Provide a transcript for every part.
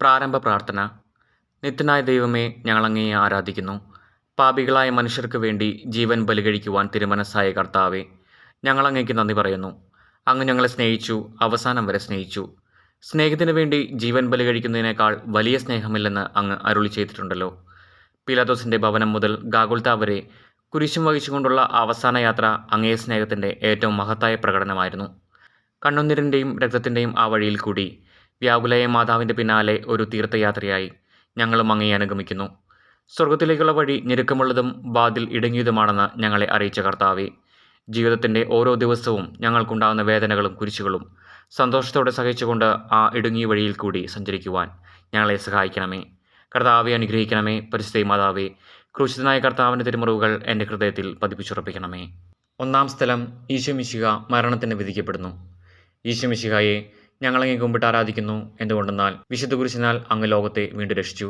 പ്രാരംഭ പ്രാർത്ഥന. നിത്യനായ ദൈവമേ, ഞങ്ങൾ അങ്ങയെ ആരാധിക്കുന്നു. പാപികളായ മനുഷ്യർക്ക് വേണ്ടി ജീവൻ ബലികഴിക്കുവാൻ തിരുമനസ്സായ കർത്താവേ, ഞങ്ങൾ അങ്ങേക്ക് നന്ദി പറയുന്നു. അങ്ങ് ഞങ്ങളെ സ്നേഹിച്ചു, അവസാനം വരെ സ്നേഹിച്ചു. സ്നേഹത്തിന് വേണ്ടി ജീവൻ ബലികഴിക്കുന്നതിനേക്കാൾ വലിയ സ്നേഹമില്ലെന്ന് അങ്ങ് അരുളി ചെയ്തിട്ടുണ്ടല്ലോ. പീലാത്തോസിൻ്റെ ഭവനം മുതൽ ഗാഗുൽത്ത വരെ കുരിശും വഹിച്ചുകൊണ്ടുള്ള അവസാന യാത്ര അങ്ങേ സ്നേഹത്തിൻ്റെ ഏറ്റവും മഹത്തായ പ്രകടനമായിരുന്നു. കണ്ണുനീരിൻ്റെയും രക്തത്തിൻ്റെയും ആ വഴിയിൽ കൂടി വ്യാകുലയ മാതാവിൻ്റെ പിന്നാലെ ഒരു തീർത്ഥയാത്രയായി ഞങ്ങളും അങ്ങയെ അനുഗമിക്കുന്നു. സ്വർഗത്തിലേക്കുള്ള വഴി ഞെരുക്കമുള്ളതും വാതിൽ ഇടുങ്ങിയതുമാണെന്ന് ഞങ്ങളെ അറിയിച്ച കർത്താവേ, ജീവിതത്തിൻ്റെ ഓരോ ദിവസവും ഞങ്ങൾക്കുണ്ടാകുന്ന വേദനകളും കുരിശുകളും സന്തോഷത്തോടെ സഹിച്ചുകൊണ്ട് ആ ഇടുങ്ങിയ വഴിയിൽ കൂടി സഞ്ചരിക്കുവാൻ ഞങ്ങളെ സഹായിക്കണമേ. കർത്താവെ അനുഗ്രഹിക്കണമേ. പരിശുദ്ധ മാതാവേ, ക്രൂശിതനായ കർത്താവിൻ്റെ തിരുമുറിവുകൾ എൻ്റെ ഹൃദയത്തിൽ പതിപ്പിച്ചുറപ്പിക്കണമേ. ഒന്നാം സ്ഥലം, ഈശോ മിശിഹ മരണത്തിന് വിധിക്കപ്പെടുന്നു. ഈശോ മിശിഹായെ ഞങ്ങളങ്ങേ കുമ്പിട്ട് ആരാധിക്കുന്നു. എന്തുകൊണ്ടെന്നാൽ വിശുദ്ധ കുരിശിനാൽ അങ്ങ് ലോകത്തെ വീണ്ടും രക്ഷിച്ചു.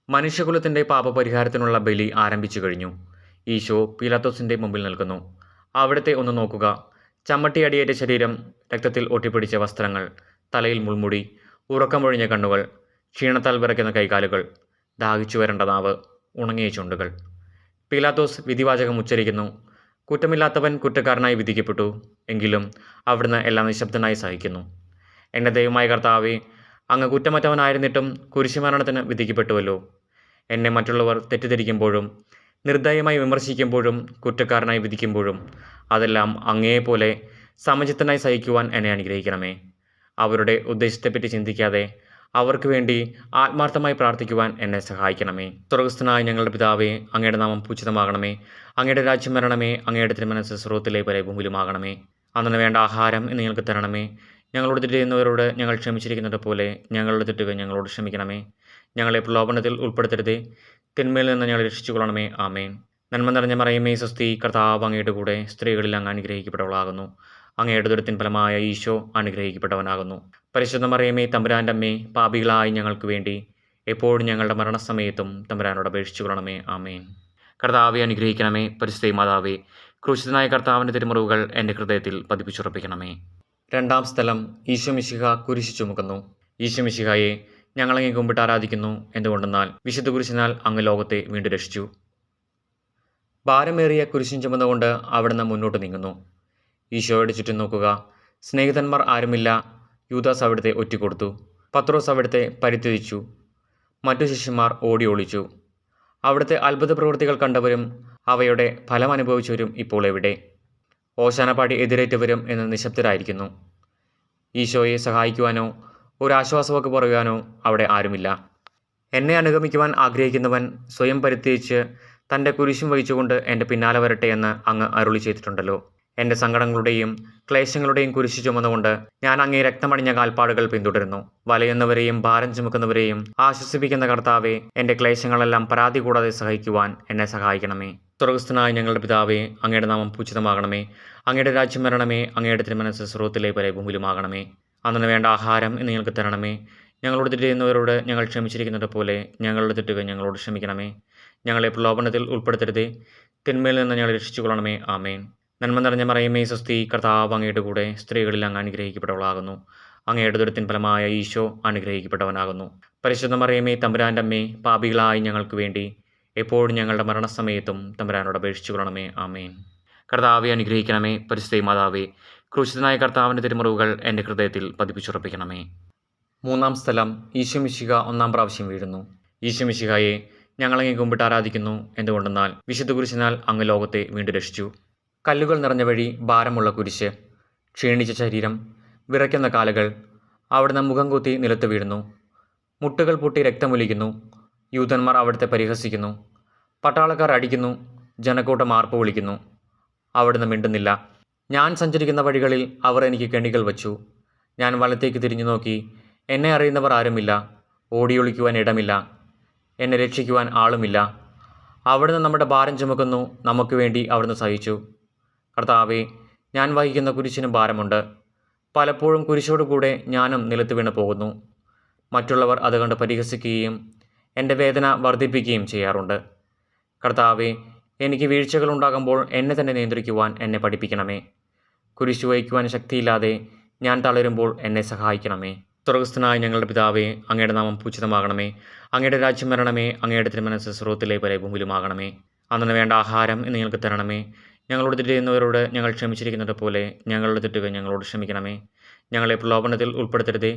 മനുഷ്യകുലത്തിൻ്റെ പാപപരിഹാരത്തിനുള്ള ബലി ആരംഭിച്ചു കഴിഞ്ഞു. ഈശോ പീലാത്തോസിൻ്റെ മുമ്പിൽ നിൽക്കുന്നു. അവിടുത്തെ ഒന്ന് നോക്കുക. ചമ്മട്ടിയടിയേറ്റ ശരീരം, രക്തത്തിൽ ഒട്ടിപ്പിടിച്ച വസ്ത്രങ്ങൾ, തലയിൽ മുൾമുടി, ഉറക്കമൊഴിഞ്ഞ കണ്ണുകൾ, ക്ഷീണത്താൽ വിറയ്ക്കുന്ന കൈകാലുകൾ, ദാഹിച്ചു വരേണ്ട നാവ്, ഉണങ്ങിയ ചുണ്ടുകൾ. പീലാത്തോസ് വിധിവാചകം ഉച്ചരിക്കുന്നു. കുറ്റമില്ലാത്തവൻ കുറ്റക്കാരനായി വിധിക്കപ്പെട്ടു. എങ്കിലും അവിടുന്ന് എല്ലാം നിശബ്ദനായി സഹിക്കുന്നു. എൻ്റെ ദൈവമായ കർത്താവേ, അങ്ങ് കുറ്റമറ്റവനായിരുന്നിട്ടും കുരിശുമരണത്തിന് വിധിക്കപ്പെട്ടുവല്ലോ. എന്നെ മറ്റുള്ളവർ തെറ്റിദ്ധരിക്കുമ്പോഴും നിർദ്ദയമായി വിമർശിക്കുമ്പോഴും കുറ്റക്കാരനായി വിധിക്കുമ്പോഴും അതെല്ലാം അങ്ങയെപ്പോലെ സമചിത്തനായി സഹിക്കുവാൻ എന്നെ അനുഗ്രഹിക്കണമേ. അവരുടെ ഉദ്ദേശത്തെപ്പറ്റി ചിന്തിക്കാതെ അവർക്ക് വേണ്ടി ആത്മാർത്ഥമായി പ്രാർത്ഥിക്കുവാൻ എന്നെ സഹായിക്കണമേ. സ്വർഗസ്ഥനായ ഞങ്ങളുടെ പിതാവേ, അങ്ങയുടെ നാമം പൂജിതമാകണമേ. അങ്ങയുടെ രാജ്യം വരണമേ. അങ്ങയുടെ തിരുമനസ്സ് സ്വർഗ്ഗത്തിലെ പോലെ ഭൂമിയിലുമാകണമേ. അന്നു വേണ്ട ആഹാരം ഇന്ന് ഞങ്ങൾക്ക് തരണമേ. ഞങ്ങളോട് തെറ്റ് ചെയ്യുന്നവരോട് ഞങ്ങൾ ക്ഷമിച്ചിരിക്കുന്നത് പോലെ ഞങ്ങളുടെ തെറ്റുകൾ ഞങ്ങളോട് ക്ഷമിക്കണമേ. ഞങ്ങളെ പ്രലോഭനത്തിൽ ഉൾപ്പെടുത്തരുതേ, തിന്മയിൽ നിന്ന് ഞങ്ങളെ രക്ഷിച്ചുകൊള്ളണമേ. ആമേൻ. നന്മ നിറഞ്ഞ മറിയമേ, സ്വസ്തി, കർത്താവ് അങ്ങയുടെ കൂടെ സ്ത്രീകളിൽ അങ്ങ് അനുഗ്രഹിക്കപ്പെട്ടവളാകുന്നു. അങ്ങയുടെ ദുരിതത്തിൻ ഫലമായ ഈശോ അനുഗ്രഹിക്കപ്പെട്ടവനാകുന്നു. പരിശുദ്ധ മറിയമേ, തമ്പുരാൻ്റെ അമ്മേ, പാപികളായി ഞങ്ങൾക്ക് വേണ്ടി എപ്പോഴും ഞങ്ങളുടെ മരണസമയത്തും തമ്പുരാനോട് അപേക്ഷിച്ചുകൊള്ളണമേ. ആമേൻ. കർത്താവെ അനുഗ്രഹിക്കണമേ. പരിശുദ്ധ മാതാവേ, ക്രൂശിതനായ കർത്താവിൻ്റെ തിരുമുറിവുകൾ എൻ്റെ ഹൃദയത്തിൽ പതിപ്പിച്ചുറപ്പിക്കണമേ. രണ്ടാം സ്ഥലം, ഈശോ മിശിഹ കുരിശ് ചുമക്കുന്നു. ഈശോ മിശിഹായെ ഞങ്ങളങ്ങേ കുമ്പിട്ട് ആരാധിക്കുന്നു. എന്തുകൊണ്ടെന്നാൽ വിശുദ്ധ കുരിശിനാൽ അങ്ങ് ലോകത്തെ വീണ്ടും രക്ഷിച്ചു. ഭാരമേറിയ കുരിശും ചുമന്നുകൊണ്ട് അവിടുന്ന് മുന്നോട്ട് നീങ്ങുന്നു. ഈശോയുടെ ചുറ്റും നോക്കുക. സ്നേഹിതന്മാർ ആരുമില്ല. യൂദാസ് അവിടുത്തെ ഒറ്റിക്കൊടുത്തു. പത്രോസ് അവിടുത്തെ പരിത്യജിച്ചു. മറ്റു ശിഷ്യന്മാർ ഓടി ഒളിച്ചു. അവിടുത്തെ അത്ഭുത പ്രവൃത്തികൾ കണ്ടവരും അവയുടെ ഫലം അനുഭവിച്ചവരും ഇപ്പോൾ എവിടെ? ഓശാനപ്പാടി എതിരേറ്റവരും എന്ന് നിശബ്ദരായിരിക്കുന്നു. ഈശോയെ സഹായിക്കുവാനോ ഒരാശ്വാസവാക്ക് പറയുവാനോ അവിടെ ആരുമില്ല. എന്നെ അനുഗമിക്കുവാൻ ആഗ്രഹിക്കുന്നവൻ സ്വയം പരിത്യജിച്ച് തൻ്റെ കുരിശും വഹിച്ചുകൊണ്ട് എൻ്റെ പിന്നാലെ വരട്ടെ എന്ന് അങ്ങ് അരുളി ചെയ്തിട്ടുണ്ടല്ലോ. എൻ്റെ സങ്കടങ്ങളുടെയും ക്ലേശങ്ങളുടെയും കുരിശു ചുമന്നുകൊണ്ട് ഞാൻ അങ്ങേ രക്തമണിഞ്ഞ കാൽപ്പാടുകൾ പിന്തുടരുന്നു. വലയുന്നവരെയും ഭാരം ചുമക്കുന്നവരെയും ആശ്വസിപ്പിക്കുന്ന കർത്താവെ, എൻ്റെ ക്ലേശങ്ങളെല്ലാം പരാതി കൂടാതെ സഹിക്കുവാൻ എന്നെ സഹായിക്കണമേ. സ്വർഗസ്ഥനായ ഞങ്ങളുടെ പിതാവേ, അങ്ങയുടെ നാമം പൂജിതമാകണമേ. അങ്ങയുടെ രാജ്യം വരണമേ. അങ്ങയുടെ തിരുമനസ്സ് സ്വർഗ്ഗത്തിലെ പോലെ ഭൂമിയിലുമാകണമേ. അന്നു വേണ്ട ആഹാരം ഇന്ന് ഞങ്ങൾക്ക് തരണമേ. ഞങ്ങളോട് തെറ്റ് ചെയ്യുന്നവരോട് ഞങ്ങൾ ക്ഷമിച്ചിരിക്കുന്നത് പോലെ ഞങ്ങളുടെ തെറ്റുകൾ ഞങ്ങളോട് ക്ഷമിക്കണമേ. ഞങ്ങളെ പ്രലോഭനത്തിൽ ഉൾപ്പെടുത്തരുതേ, തിന്മയിൽ നിന്ന് ഞങ്ങളെ രക്ഷിച്ചുകൊള്ളണമേ. ആമേൻ. നന്മ നിറഞ്ഞ മറിയമേ, സ്വസ്തി, കർത്താവ് അങ്ങയുടെ കൂടെ സ്ത്രീകളിൽ അങ്ങ് അനുഗ്രഹിക്കപ്പെട്ടവളാകുന്നു. അങ്ങയുടെ ദുരിതത്തിൻ ഫലമായ ഈശോ അനുഗ്രഹിക്കപ്പെട്ടവനാകുന്നു. പരിശുദ്ധ മറിയമേ, തമ്പുരാൻ്റെ അമ്മേ, പാപികളായി ഞങ്ങൾക്ക് വേണ്ടി എപ്പോഴും ഞങ്ങളുടെ മരണസമയത്തും തമ്പുരാനോട് അപേക്ഷിച്ചുകൊള്ളണമേ. ആമേൻ. കർത്താവെ അനുഗ്രഹിക്കണമേ. പരിശുദ്ധ മാതാവേ, ക്രൂശിതനായ കർത്താവിൻ്റെ തിരുമുറിവുകൾ എൻ്റെ ഹൃദയത്തിൽ പതിപ്പിച്ചുറപ്പിക്കണമേ. മൂന്നാം സ്ഥലം, ഈശോ മിശിഹ ഒന്നാം പ്രാവശ്യം വീഴുന്നു. ഈശോ മിശിഹായെ ഞങ്ങളങ്ങേ കുമ്പിട്ട് ആരാധിക്കുന്നു. എന്തുകൊണ്ടെന്നാൽ വിശുദ്ധ കുരിശിനാൽ അങ്ങ് ലോകത്തെ വീണ്ടും രക്ഷിച്ചു. കല്ലുകൾ നിറഞ്ഞ വഴി, ഭാരമുള്ള കുരിശ്, ക്ഷീണിച്ച ശരീരം, വിറയ്ക്കുന്ന കാലുകൾ. അവിടുന്ന് മുഖം കുത്തി നിലത്ത് വീഴുന്നു. മുട്ടുകൾ പൊട്ടി രക്തമൊലിക്കുന്നു. യൂതന്മാർ അവിടുത്തെ പരിഹസിക്കുന്നു. പട്ടാളക്കാർ അടിക്കുന്നു. ജനക്കൂട്ടം ആർപ്പ് വിളിക്കുന്നു. അവിടുന്ന് മിണ്ടുന്നില്ല. ഞാൻ സഞ്ചരിക്കുന്ന വഴികളിൽ അവർ എനിക്ക് കെണികൾ വച്ചു. ഞാൻ വലത്തേക്ക് തിരിഞ്ഞു നോക്കി. എന്നെ അറിയുന്നവർ ആരുമില്ല. ഓടിയൊളിക്കുവാൻ ഇടമില്ല. എന്നെ രക്ഷിക്കുവാൻ ആളുമില്ല. അവിടുന്ന് നമ്മുടെ ഭാരം ചുമക്കുന്നു. നമുക്ക് വേണ്ടി അവിടുന്ന് സഹിച്ചു. കർത്താവെ, ഞാൻ വഹിക്കുന്ന കുരിശിനും ഭാരമുണ്ട്. പലപ്പോഴും കുരിശോടുകൂടെ ഞാനും നിലത്ത് വീണ് പോകുന്നു. മറ്റുള്ളവർ അത് കണ്ട് പരിഹസിക്കുകയും എൻ്റെ വേദന വർദ്ധിപ്പിക്കുകയും ചെയ്യാറുണ്ട്. കർത്താവെ, എനിക്ക് വീഴ്ചകളുണ്ടാകുമ്പോൾ എന്നെ തന്നെ നിയന്ത്രിക്കുവാൻ എന്നെ പഠിപ്പിക്കണമേ. കുരിശു വഹിക്കുവാൻ ശക്തിയില്ലാതെ ഞാൻ തളരുമ്പോൾ എന്നെ സഹായിക്കണമേ. സ്വർഗസ്ഥനായ ഞങ്ങളുടെ പിതാവേ, അങ്ങയുടെ നാമം പൂജിതമാകണമേ. അങ്ങയുടെ രാജ്യം വരണമേ. അങ്ങയുടെ തിരുമനസ്സ് സ്വർഗ്ഗത്തിലെ പോലെ ഭൂമിയിലുമാകണമേ. അന്നു വേണ്ട ആഹാരം ഇന്ന് ഞങ്ങൾക്ക് തരണമേ. ഞങ്ങളോട് തെറ്റ് ചെയ്യുന്നവരോട് ഞങ്ങൾ ക്ഷമിച്ചിരിക്കുന്നത് പോലെ ഞങ്ങളുടെ തെറ്റുകൾ ഞങ്ങളോട് ക്ഷമിക്കണമേ. ഞങ്ങളെ പ്രലോഭനത്തിൽ ഉൾപ്പെടുത്തരുതേ,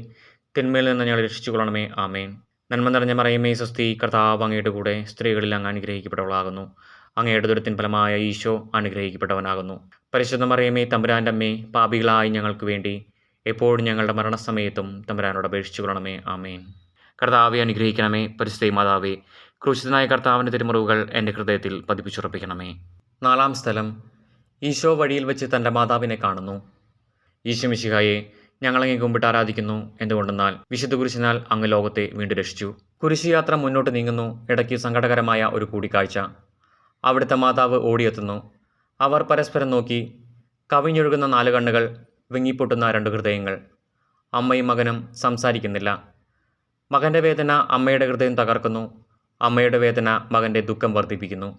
തിന്മയിൽ നിന്ന് ഞങ്ങളെ രക്ഷിച്ചുകൊള്ളണമേ. ആമേൻ. നന്മ നിറഞ്ഞ മറിയമേ, സ്വസ്തി, കർത്താവ് അങ്ങയുടെ കൂടെ സ്ത്രീകളിൽ അങ്ങ് അനുഗ്രഹിക്കപ്പെട്ടവളാകുന്നു. അങ്ങയുടെ ദുരിതത്തിൻ ഫലമായ ഈശോ അനുഗ്രഹിക്കപ്പെട്ടവനാകുന്നു. പരിശുദ്ധ മറിയമേ, തമ്പുരാൻ്റെ അമ്മേ, പാപികളായി ഞങ്ങൾക്ക് വേണ്ടി എപ്പോഴും ഞങ്ങളുടെ മരണസമയത്തും തമ്പുരാനോട് അപേക്ഷിച്ചു കൊള്ളണമേ. ആമേൻ. കർത്താവെ അനുഗ്രഹിക്കണമേ. പരിശുദ്ധ മാതാവേ, ക്രൂശിതനായ കർത്താവിൻ്റെ തിരുമുറിവുകൾ എൻ്റെ ഹൃദയത്തിൽ പതിപ്പിച്ചുറപ്പിക്കണമേ. 4-ാം സ്ഥലം. ഈശോ വഴിയിൽ വെച്ച് തൻ്റെ മാതാവിനെ കാണുന്നു. ഈശോ മിശിഹായെ, ഞങ്ങളങ്ങേ കുമ്പിട്ട് ആരാധിക്കുന്നു. എന്തുകൊണ്ടെന്നാൽ വിശുദ്ധ കുരിശിനാൽ അങ്ങ് ലോകത്തെ വീണ്ടും രക്ഷിച്ചു. കുരിശുയാത്ര മുന്നോട്ട് നീങ്ങുന്നു. ഇടയ്ക്ക് സങ്കടകരമായ ഒരു കൂടിക്കാഴ്ച. അവിടുത്തെ മാതാവ് ഓടിയെത്തുന്നു. അവർ പരസ്പരം നോക്കി. കവിഞ്ഞൊഴുകുന്ന 4 കണ്ണുകൾ, വിങ്ങിപ്പൊട്ടുന്ന 2 ഹൃദയങ്ങൾ. അമ്മയും മകനും സംസാരിക്കുന്നില്ല. മകൻ്റെ വേദന അമ്മയുടെ ഹൃദയം തകർക്കുന്നു. അമ്മയുടെ വേദന മകൻ്റെ ദുഃഖം വർദ്ധിപ്പിക്കുന്നു.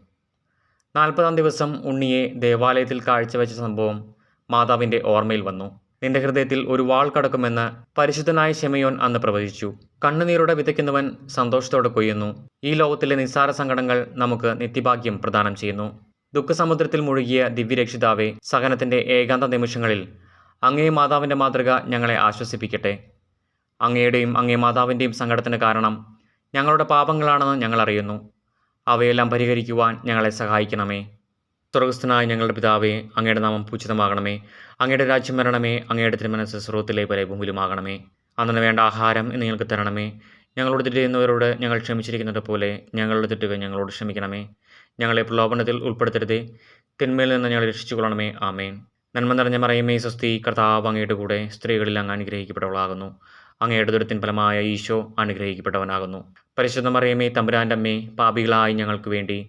40-ാം ദിവസം ഉണ്ണിയെ ദേവാലയത്തിൽ കാഴ്ചവെച്ച സംഭവം മാതാവിൻ്റെ ഓർമ്മയിൽ വന്നു. നിന്റെ ഹൃദയത്തിൽ ഒരു വാൾ കടക്കുമെന്ന് പരിശുദ്ധനായ ശിമയോൻ അന്ന് പ്രവചിച്ചു. കണ്ണുനീരോടെ വിതയ്ക്കുന്നവൻ സന്തോഷത്തോടെ കൊയ്യുന്നു. ഈ ലോകത്തിലെ നിസ്സാര സങ്കടങ്ങൾ നമുക്ക് നിത്യഭാഗ്യം പ്രദാനം ചെയ്യുന്നു. ദുഃഖസമുദ്രത്തിൽ മുഴുകിയ ദിവ്യരക്ഷിതാവെ, സഹനത്തിൻ്റെ ഏകാന്ത നിമിഷങ്ങളിൽ അങ്ങേ മാതാവിൻ്റെ മാതൃക ഞങ്ങളെ ആശ്വസിപ്പിക്കട്ടെ. അങ്ങയുടെയും അങ്ങേ മാതാവിൻ്റെയും സങ്കടത്തിന് കാരണം ഞങ്ങളുടെ പാപങ്ങളാണെന്ന് ഞങ്ങൾ അറിയുന്നു. അവയെല്ലാം പരിഹരിക്കുവാൻ ഞങ്ങളെ സഹായിക്കണമേ. സ്വർഗസ്ഥനായ ഞങ്ങളുടെ പിതാവേ, അങ്ങയുടെ നാമം പൂജിതമാകണമേ. അങ്ങയുടെ രാജ്യം വരണമേ. അങ്ങയുടെ തിരുമനസ്സ് സ്വർഗ്ഗത്തിലെ പോലെ ഭൂമിയിലുമാകണമേ. അന്നു വേണ്ട ആഹാരം ഇന്ന് ഞങ്ങൾക്ക് തരണമേ. ഞങ്ങളോട് തെറ്റ് ചെയ്യുന്നവരോട് ഞങ്ങൾ ക്ഷമിച്ചിരിക്കുന്നത് പോലെ ഞങ്ങളുടെ തെറ്റുകൾ ഞങ്ങളോട് ക്ഷമിക്കണമേ. ഞങ്ങളെ പ്രലോഭനത്തിൽ ഉൾപ്പെടുത്തരുതേ, തിന്മയിൽ നിന്ന് ഞങ്ങളെ രക്ഷിച്ചുകൊള്ളണമേ. ആമേൻ. നന്മ നിറഞ്ഞ മറിയമേ, സ്വസ്തി, കർത്താവ് അങ്ങയുടെ കൂടെ സ്ത്രീകളിൽ അങ്ങ് അനുഗ്രഹിക്കപ്പെട്ടവളാകുന്നു. അങ്ങയുടെ ദുരിതത്തിൻ ഫലമായ ഈശോ അനുഗ്രഹിക്കപ്പെട്ടവനാകുന്നു. പരിശുദ്ധ മറിയമേ, തമ്പുരാൻ്റെ അമ്മേ, പാപികളായി ഞങ്ങൾക്ക് വേണ്ടി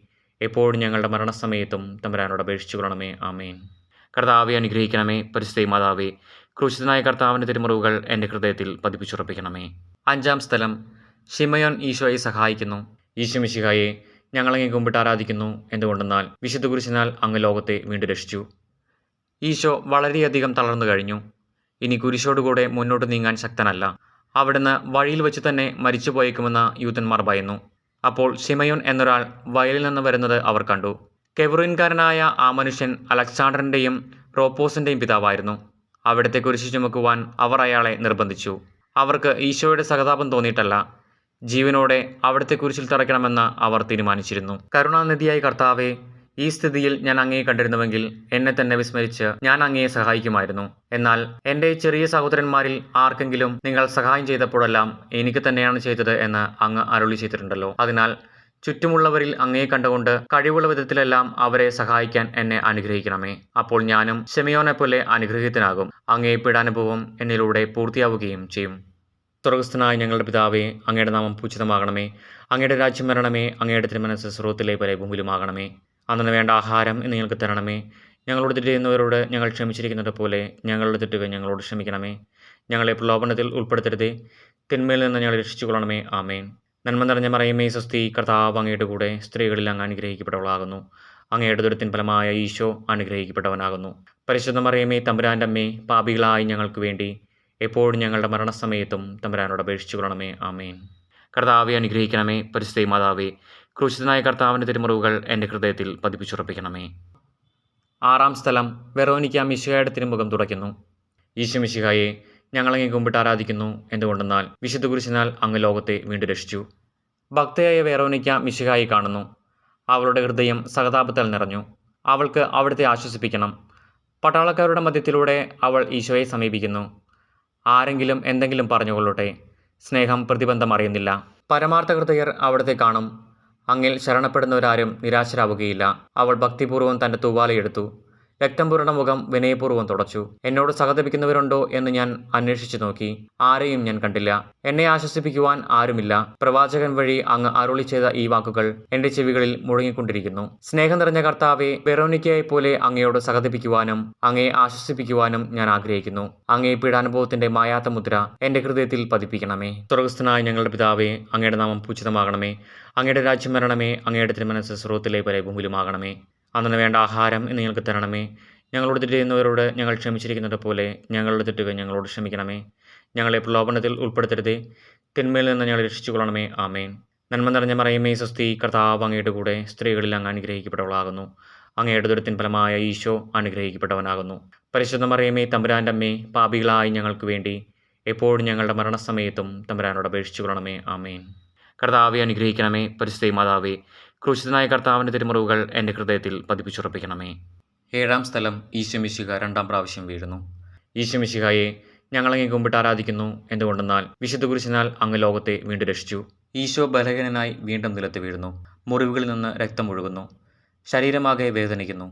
എപ്പോഴും ഞങ്ങളുടെ മരണസമയത്തും തമ്പുരാനോട് അപേക്ഷിച്ചു കൊള്ളണമേ. ആമേൻ. കർത്താവെ അനുഗ്രഹിക്കണമേ. പരിശുദ്ധ മാതാവേ, ക്രൂശിതനായ കർത്താവിൻ്റെ തിരുമുറിവുകൾ എൻ്റെ ഹൃദയത്തിൽ പതിപ്പിച്ചുറപ്പിക്കണമേ. 5-ാം സ്ഥലം. ശിമയോൻ ഈശോയെ സഹായിക്കുന്നു. ഈശോ മിശിഹായെ, ഞങ്ങളങ്ങേ കുമ്പിട്ട് ആരാധിക്കുന്നു. എന്തുകൊണ്ടെന്നാൽ വിശുദ്ധ കുരിശിനാൽ അങ്ങ് ലോകത്തെ വീണ്ടും രക്ഷിച്ചു. ഈശോ വളരെയധികം തളർന്നു കഴിഞ്ഞു. ഇനി കുരിശോടുകൂടെ മുന്നോട്ട് നീങ്ങാൻ ശക്തനല്ല. അവിടുന്ന് വഴിയിൽ വെച്ച് തന്നെ മരിച്ചു പോയേക്കുമെന്ന് യൂതന്മാർ ഭയന്നു. അപ്പോൾ ശിമയോൻ എന്നൊരാൾ വയലിൽ നിന്ന് വരുന്നത് അവർ കണ്ടു. കെവ്രീൻകാരനായ ആ മനുഷ്യൻ അലക്സാണ്ടറിൻ്റെയും റോപ്പോസിൻ്റെയും പിതാവായിരുന്നു. അവിടുത്തെ കുരിശ് ചുമക്കുവാൻ അവർ അയാളെ നിർബന്ധിച്ചു. അവർക്ക് ഈശോയുടെ സഹതാപം തോന്നിയിട്ടല്ല, ജീവനോടെ അവിടുത്തെ കുരിശിൽ തറയ്ക്കണമെന്ന് അവർ തീരുമാനിച്ചിരുന്നു. കരുണാനിധിയായ കർത്താവെ, ഈ സ്ഥിതിയിൽ ഞാൻ അങ്ങയെ കണ്ടിരുന്നുവെങ്കിൽ എന്നെ തന്നെ വിസ്മരിച്ച് ഞാൻ അങ്ങയെ സഹായിക്കുമായിരുന്നു. എന്നാൽ എൻ്റെ ചെറിയ സഹോദരന്മാരിൽ ആർക്കെങ്കിലും നിങ്ങൾ സഹായം ചെയ്തപ്പോഴെല്ലാം എനിക്ക് തന്നെയാണ് ചെയ്തത് എന്ന് അങ്ങ് അരുളി ചെയ്തിട്ടുണ്ടല്ലോ. അതിനാൽ ചുറ്റുമുള്ളവരിൽ അങ്ങയെ കണ്ടുകൊണ്ട് കഴിവുള്ള വിധത്തിലെല്ലാം അവരെ സഹായിക്കാൻ എന്നെ അനുഗ്രഹിക്കണമേ. അപ്പോൾ ഞാനും ശിമയോനെ പോലെ അനുഗ്രഹീതനാകും. അങ്ങേ പീഡാനുഭവം എന്നിലൂടെ പൂർത്തിയാവുകയും ചെയ്യും. സ്വർഗസ്ഥനായ ഞങ്ങളുടെ പിതാവേ, അങ്ങയുടെ നാമം പൂജിതമാകണമേ. അങ്ങയുടെ രാജ്യം വരണമേ. അങ്ങയുടെ തിരുമനസ്സ് സ്വർഗ്ഗത്തിലെ പോലെ ഭൂമിയിലുമാകണമേ. അന്നു വേണ്ട ആഹാരം ഇന്ന് ഞങ്ങൾക്ക് തരണമേ. ഞങ്ങളോട് തെറ്റ് ചെയ്യുന്നവരോട് ഞങ്ങൾ ക്ഷമിച്ചിരിക്കുന്നത് പോലെ ഞങ്ങളുടെ തെറ്റുകൾ ഞങ്ങളോട് ക്ഷമിക്കണമേ. ഞങ്ങളെ പ്രലോഭനത്തിൽ ഉൾപ്പെടുത്തരുതേ, തിന്മയിൽ നിന്ന് ഞങ്ങളെ രക്ഷിച്ചുകൊള്ളണമേ. ആമേൻ. നന്മ നിറഞ്ഞ മറിയമേ, സ്വസ്തി, കർത്താവ് അങ്ങയുടെ കൂടെ സ്ത്രീകളിൽ അങ്ങ് അനുഗ്രഹിക്കപ്പെട്ടവളാകുന്നു. അങ്ങയുടെ ദുരിതത്തിൻ ഫലമായ ഈശോ അനുഗ്രഹിക്കപ്പെട്ടവനാകുന്നു. പരിശുദ്ധ മറിയമേ, തമ്പുരാൻ്റെ അമ്മേ, പാപികളായി ഞങ്ങൾക്ക് വേണ്ടി എപ്പോഴും ഞങ്ങളുടെ മരണസമയത്തും തമ്പുരാനോട് അപേക്ഷിച്ചു കൊള്ളണമേ. ആമേൻ. കർത്താവെ അനുഗ്രഹിക്കണമേ. പരിശുദ്ധ മാതാവേ, ക്രൂശിതനായ കർത്താവിൻ്റെ തിരുമുറിവുകൾ എൻ്റെ ഹൃദയത്തിൽ പതിപ്പിച്ചുറപ്പിക്കണമേ. 6-ാം സ്ഥലം. വെറോനിക്ക മിശിഹായുടെ തിരുമുഖം തുടയ്ക്കുന്നു. ഈശോ മിശിഹായെ, ഞങ്ങളങ്ങേ കുമ്പിട്ട് ആരാധിക്കുന്നു. എന്തുകൊണ്ടെന്നാൽ വിശുദ്ധ കുരിശിനാൽ അങ്ങ് ലോകത്തെ വീണ്ടും രക്ഷിച്ചു. ഭക്തയായ വെറോനിക്ക മിശിഹായെ കാണുന്നു. അവളുടെ ഹൃദയം സഹതാപത്താൽ നിറഞ്ഞു. അവൾക്ക് അവിടുത്തെ ആശ്വസിപ്പിക്കണം. പട്ടാളക്കാരുടെ മധ്യത്തിലൂടെ അവൾ ഈശോയെ സമീപിക്കുന്നു. ആരെങ്കിലും എന്തെങ്കിലും പറഞ്ഞുകൊള്ളട്ടെ, സ്നേഹം പ്രതിബന്ധം അറിയുന്നില്ല. പരമാർത്ഥ ഹൃദയർ അവിടുത്തെ കാണും. അങ്ങിൽ ശരണപ്പെടുന്നവരാരും നിരാശരാവുകയില്ല. അവൾ ഭക്തിപൂർവ്വം തൻ്റെ തൂവാലയെടുത്തു. രക്തം പുരണ്ട മുഖം വിനയപൂർവ്വം തുടച്ചു. എന്നോട് സഹതപിക്കുന്നവരുണ്ടോ എന്ന് ഞാൻ അന്വേഷിച്ചു നോക്കി. ആരെയും ഞാൻ കണ്ടില്ല. എന്നെ ആശ്വസിപ്പിക്കുവാൻ ആരുമില്ല. പ്രവാചകൻ വഴി അങ്ങ് അരുളി ചെയ്ത ഈ വാക്കുകൾ എൻ്റെ ചെവികളിൽ മുഴങ്ങിക്കൊണ്ടിരിക്കുന്നു. സ്നേഹം നിറഞ്ഞ കർത്താവെ, വെറോനിക്കയെ പോലെ അങ്ങയോട് സഹതപിക്കുവാനും അങ്ങയെ ആശ്വസിപ്പിക്കുവാനും ഞാൻ ആഗ്രഹിക്കുന്നു. അങ്ങേ പീഡാനുഭവത്തിന്റെ മായാത്ത മുദ്ര എൻ്റെ ഹൃദയത്തിൽ പതിപ്പിക്കണമേ. സ്വർഗസ്ഥനായ ഞങ്ങളുടെ പിതാവേ, അങ്ങയുടെ നാമം പൂജിതമാകണമേ. അങ്ങയുടെ രാജ്യം വരണമേ. അങ്ങയുടെ തിരുമനസ്സ് സ്വർഗ്ഗത്തിലെ പോലെ ഭൂമിയിലുമാകണമേ. അന്നു വേണ്ട ആഹാരം ഇന്ന് ഞങ്ങൾക്ക് തരണമേ. ഞങ്ങളോട് തെറ്റ് ചെയ്യുന്നവരോട് ഞങ്ങൾ ക്ഷമിച്ചിരിക്കുന്നത് പോലെ ഞങ്ങളുടെ തെറ്റുകൾ ഞങ്ങളോട് ക്ഷമിക്കണമേ. ഞങ്ങളെ പ്രലോഭനത്തിൽ ഉൾപ്പെടുത്തരുതേ, തിന്മയിൽ നിന്ന് ഞങ്ങളെ രക്ഷിച്ചുകൊള്ളണമേ. ആമേൻ. നന്മ നിറഞ്ഞ മറിയമേ, സ്വസ്തി, കർത്താവ് അങ്ങയുടെ കൂടെ സ്ത്രീകളിൽ അങ്ങ് അനുഗ്രഹിക്കപ്പെട്ടവളാകുന്നു. അങ്ങയുടെ ഉദരത്തിൻ ഫലമായ ഈശോ അനുഗ്രഹിക്കപ്പെട്ടവനാകുന്നു. പരിശുദ്ധ മറിയമേ, തമ്പുരാൻ്റെ അമ്മേ, പാപികളായി ഞങ്ങൾക്ക് വേണ്ടി എപ്പോഴും ഞങ്ങളുടെ മരണസമയത്തും തമ്പുരാനോട് അപേക്ഷിച്ചുകൊള്ളണമേ. ആമേൻ. കർത്താവെ അനുഗ്രഹിക്കണമേ. പരിശുദ്ധ മാതാവേ, ക്രൂശിതനായ കർത്താവിൻ്റെ തിരുമുറിവുകൾ എൻ്റെ ഹൃദയത്തിൽ പതിപ്പിച്ചുറപ്പിക്കണമേ. 7-ാം സ്ഥലം, ഈശോ മിശിഹ 2-ാം പ്രാവശ്യം വീഴുന്നു. ഈശോ മിശിഹായെ ഞങ്ങളങ്ങേ കുമ്പിട്ട് ആരാധിക്കുന്നു. എന്തുകൊണ്ടെന്നാൽ വിശുദ്ധ കുരിശിനാൽ അങ്ങ് ലോകത്തെ വീണ്ടും രക്ഷിച്ചു. ഈശോ ബലഹീനനായി വീണ്ടും നിലത്ത് വീഴുന്നു. മുറിവുകളിൽ നിന്ന് രക്തം ഒഴുകുന്നു. ശരീരമാകെ വേദനിക്കുന്നു.